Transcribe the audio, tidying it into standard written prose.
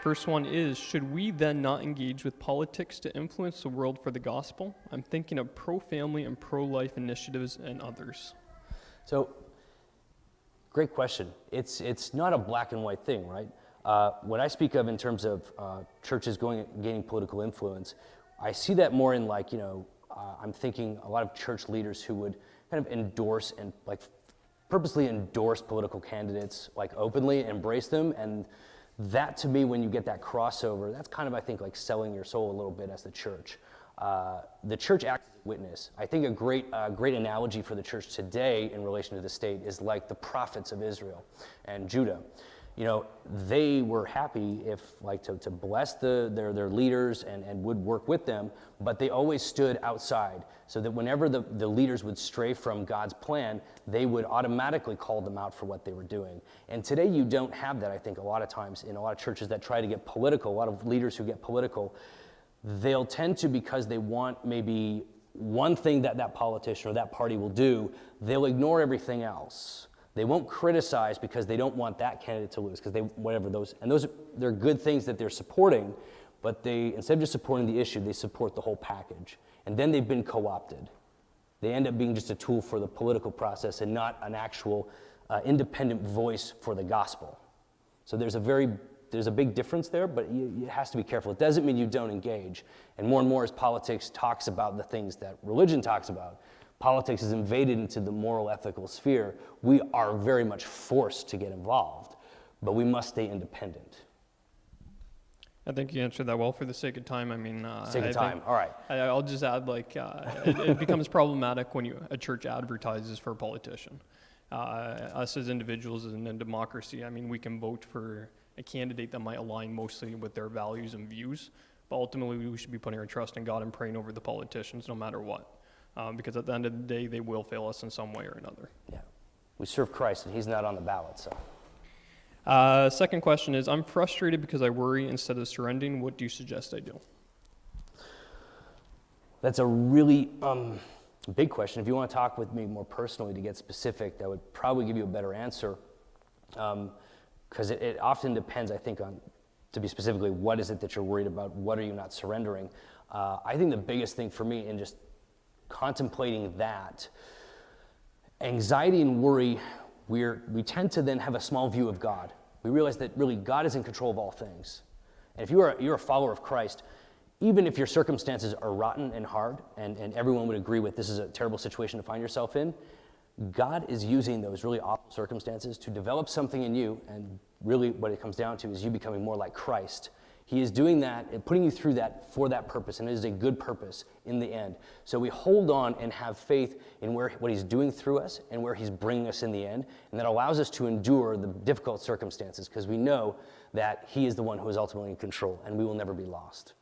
First one is, should we then not engage with politics to influence the world for the gospel? I'm thinking of pro-family and pro-life initiatives and others. So, great question. It's not a black and white thing, right? What I speak of in terms of churches gaining political influence, I see that more in I'm thinking a lot of church leaders who would kind of endorse and purposely endorse political candidates, openly embrace them. And that, to me, when you get that crossover, that's kind of, I think, like selling your soul a little bit as the church. The church acts as a witness. I think a great analogy for the church today in relation to the state is like the prophets of Israel and Judah. They were happy to bless their leaders and would work with them, but they always stood outside so that whenever the leaders would stray from God's plan, they would automatically call them out for what they were doing. And today you don't have that, I think, a lot of times in a lot of churches that try to get political, a lot of leaders who get political, they'll tend to, because they want maybe one thing that politician or that party will do, they'll ignore everything else. They won't criticize because they don't want that candidate to lose, because they're good things that they're supporting, but they, instead of just supporting the issue, they support the whole package. And then they've been co-opted. They end up being just a tool for the political process and not an actual independent voice for the gospel. So there's a big difference there, but it has to be careful. It doesn't mean you don't engage. And more as politics talks about the things that religion talks about, politics is invaded into the moral, ethical sphere, we are very much forced to get involved, but we must stay independent. I think you answered that well. For the sake of time, all right. I'll just add, it becomes problematic when a church advertises for a politician. Us as individuals in a democracy, we can vote for a candidate that might align mostly with their values and views, but ultimately we should be putting our trust in God and praying over the politicians no matter what. Because at the end of the day, they will fail us in some way or another. Yeah, we serve Christ, and He's not on the ballot. So, second question is: I'm frustrated because I worry instead of surrendering. What do you suggest I do? That's a really big question. If you want to talk with me more personally to get specific, that would probably give you a better answer. Because it often depends, I think, on, to be specifically, what is it that you're worried about? What are you not surrendering? I think the biggest thing for me in just contemplating that, anxiety and worry, we tend to then have a small view of God. We realize that really God is in control of all things. And if you're a follower of Christ, even if your circumstances are rotten and hard, and everyone would agree with this is a terrible situation to find yourself in, God is using those really awful circumstances to develop something in you, and really what it comes down to is you becoming more like Christ. He is doing that and putting you through that for that purpose, and it is a good purpose in the end. So we hold on and have faith in what He's doing through us and where He's bringing us in the end, and that allows us to endure the difficult circumstances because we know that He is the one who is ultimately in control, and we will never be lost.